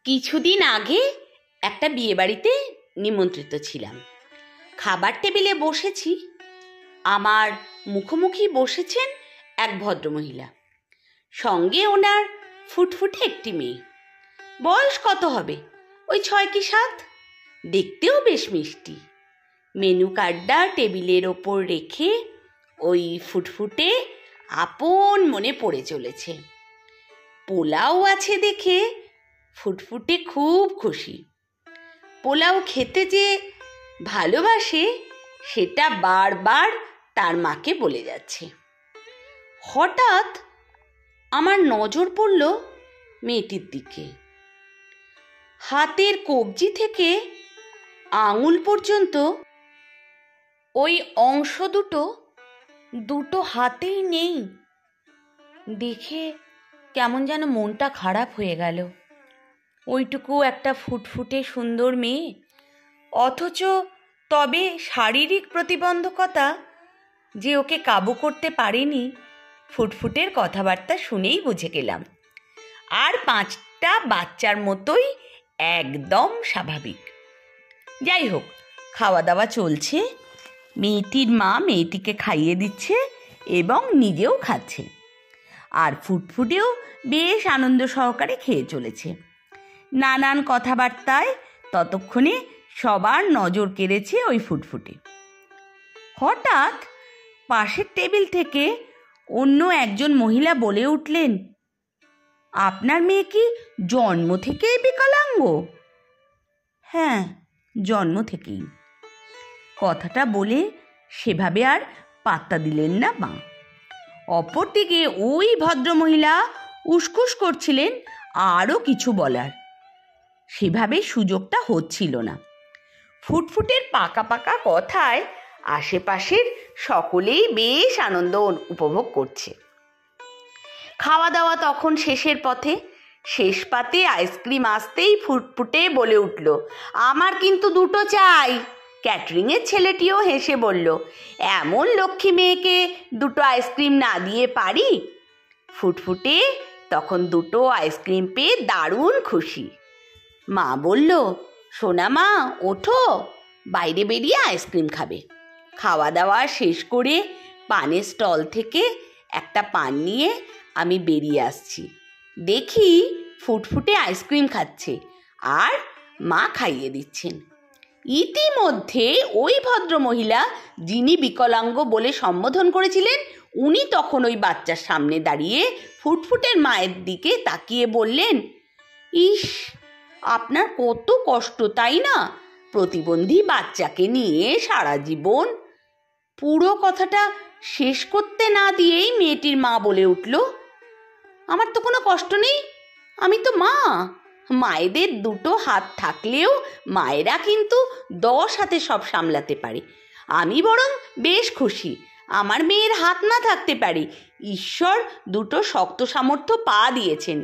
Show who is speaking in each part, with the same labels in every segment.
Speaker 1: কিছুদিন আগে একটা বিয়েবাড়িতে নিমন্ত্রিত ছিলাম। খাবার টেবিলে বসেছি, আমার মুখোমুখি বসেছেন এক ভদ্রমহিলা, সঙ্গে ওনার ফুটফুটে একটি মেয়ে। বয়স কত হবে, ওই 6 কি 7। দেখতেও বেশ মিষ্টি। মেনু কার্ডটা টেবিলের ওপর রেখে ওই ফুটফুটে আপন মনে পড়ে চলেছে। পোলাও আছে দেখে ফুটফুটে খুব খুশি। পোলাও খেতে যে ভালোবাসে সেটা বারবার তার মাকে বলে যাচ্ছে। হঠাৎ আমার নজর পড়ল মেয়েটির দিকে। হাতের কবজি থেকে আঙুল পর্যন্ত ওই অংশ দুটো হাতেই নেই। দেখে কেমন যেন মনটা খারাপ হয়ে গেল। ওইটুকু একটা ফুটফুটে সুন্দর মেয়ে, অথচ তবে শারীরিক প্রতিবন্ধকতা যে ওকে কাবু করতে পারেনি, ফুটফুটের কথাবার্তা শুনেই বুঝে গেলাম। আর 5টা বাচ্চার মতোই একদম স্বাভাবিক। যাই হোক, খাওয়া দাওয়া চলছে। মেয়েটির মা মেয়েটিকে খাইয়ে দিচ্ছে এবং নিজেও খাচ্ছে। আর ফুটফুটেও বেশ আনন্দ সহকারে খেয়ে চলেছে। নানান কথাবার্তায় ততক্ষণে সবার নজর কেড়েছে ওই ফুটফুটে। হঠাৎ পাশের টেবিল থেকে অন্য একজন মহিলা বলে উঠলেন, আপনার মেয়ে কি জন্ম থেকেই বিকলাঙ্গ? হ্যাঁ, জন্ম থেকেই। কথাটা বলে সেভাবে আর পাত্তা দিলেন না মা। অপরদিকে ওই ভদ্রমহিলা উসকুস করছিলেন আরও কিছু বলার, সেভাবে সুযোগটা হচ্ছিল না। ফুটফুটের পাকা পাকা কথায় আশেপাশের সকলেই বেশ আনন্দ উপভোগ করছে। খাওয়া দাওয়া তখন শেষের পথে। শেষ পাতে আইসক্রিম আসতেই ফুটফুটে বলে উঠল, আমার কিন্তু 2টো চাই। ক্যাটারিংয়ের ছেলেটিও হেসে বলল, এমন লক্ষ্মী মেয়েকে 2টো আইসক্রিম না দিয়ে পারি? ফুটফুটে তখন 2টো আইসক্রিম পেয়ে দারুণ খুশি। মা বলল, সোনা মা ওঠো, বাইরে বেরিয়ে আইসক্রিম খাবে। খাওয়া দাওয়া শেষ করে পানের স্টল থেকে একটা পান নিয়ে আমি বেরিয়ে আসছি। দেখি ফুটফুটে আইসক্রিম খাচ্ছে আর মা খাইয়ে দিচ্ছেন। ইতিমধ্যে ওই ভদ্রমহিলা, যিনি বিকলাঙ্গ বলে সম্বোধন করেছিলেন, উনি তখন ওই বাচ্চার সামনে দাঁড়িয়ে ফুটফুটের মায়ের দিকে তাকিয়ে বললেন, ইস, আপনার কত কষ্ট তাই না, প্রতিবন্ধী বাচ্চাকে নিয়ে সারা জীবন। পুরো কথাটা শেষ করতে না দিয়েই মেয়েটির মা বলে উঠল, আমার তো কোনো কষ্ট নেই, আমি তো মা। মায়েদের 2টো হাত থাকলেও মায়েরা কিন্তু 10 হাতে সব সামলাতে পারে। আমি বরং বেশ খুশি আমার মেয়ের হাত না থাকতে পারে। ঈশ্বর 2টো শক্ত সামর্থ্য পা দিয়েছেন।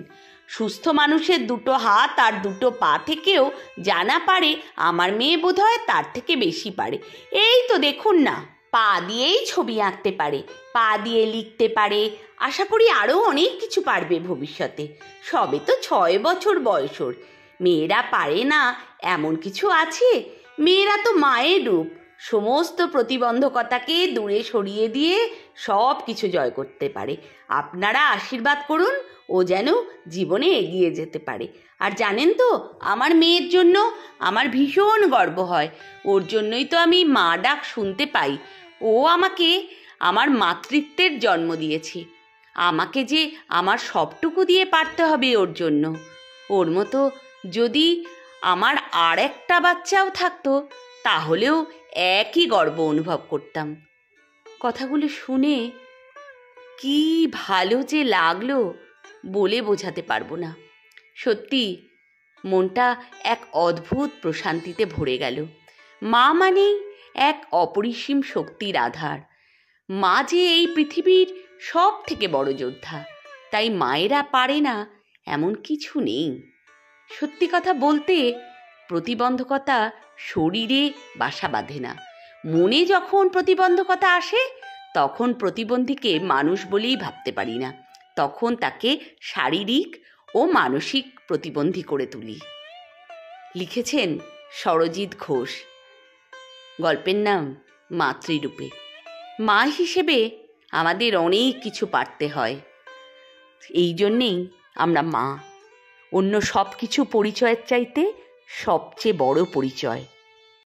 Speaker 1: সুস্থ মানুষের 2টো হাত আর 2টো পা থেকেও জানা পারে, আমার মেয়ে বোধহয় তার থেকে বেশি পারে। এই তো দেখুন না, পা দিয়েই ছবি আঁকতে পারে, পা দিয়ে লিখতে পারে, আশা করি আরও অনেক কিছু পারবে ভবিষ্যতে। সবে তো 6 বছর বয়স ওর। মেয়েরা পারে না এমন কিছু আছে? মেয়েরা তো মায়ের রূপ, সমস্ত প্রতিবন্ধকতাকে দূরে সরিয়ে দিয়ে সব কিছু জয় করতে পারে। আপনারা আশীর্বাদ করুন, ও যেন জীবনে এগিয়ে যেতে পারে। আর জানেন তো, আমার মেয়ের জন্য আমার ভীষণ গর্ব হয়। ওর জন্যই তো আমি মা ডাক শুনতে পাই। ও আমাকে আমার মাতৃত্বের জন্ম দিয়েছে। আমাকে যে আমার সবটুকু দিয়ে পারতে হবে ওর জন্য। ওর মতো যদি আমার আর একটা বাচ্চাও থাকতো, তাহলেও একই গর্ব অনুভব করতাম। কথাগুলো শুনে কি ভালো যে লাগলো, বলে বোঝাতে পারবো না। সত্যি মনটা এক অদ্ভুত প্রশান্তিতে ভরে গেল। মা মানেই এক অপরিসীম শক্তির আধার। মা যে এই পৃথিবীর সব থেকে বড় যোদ্ধা, তাই মায়েরা পারে না এমন কিছু নেই। সত্যি কথা বলতে, প্রতিবন্ধকতা শরীরে বাসা বাঁধে না। মনে যখন প্রতিবন্ধকতা আসে, তখন প্রতিবন্ধীকে মানুষ বলেই ভাবতে পারি না। তখন তাকে শারীরিক ও ও মানসিক প্রতিবন্ধী করে তুলি। লিখেছেন সরজিৎ ঘোষ। গল্পের নাম মাতৃরূপে। মা হিসেবে আমাদের অনেক কিছু পারতে হয়। এই জন্যেই আমরা মা। অন্য সব কিছু পরিচয়ের চাইতে সবচেয়ে বড় পরিচয়।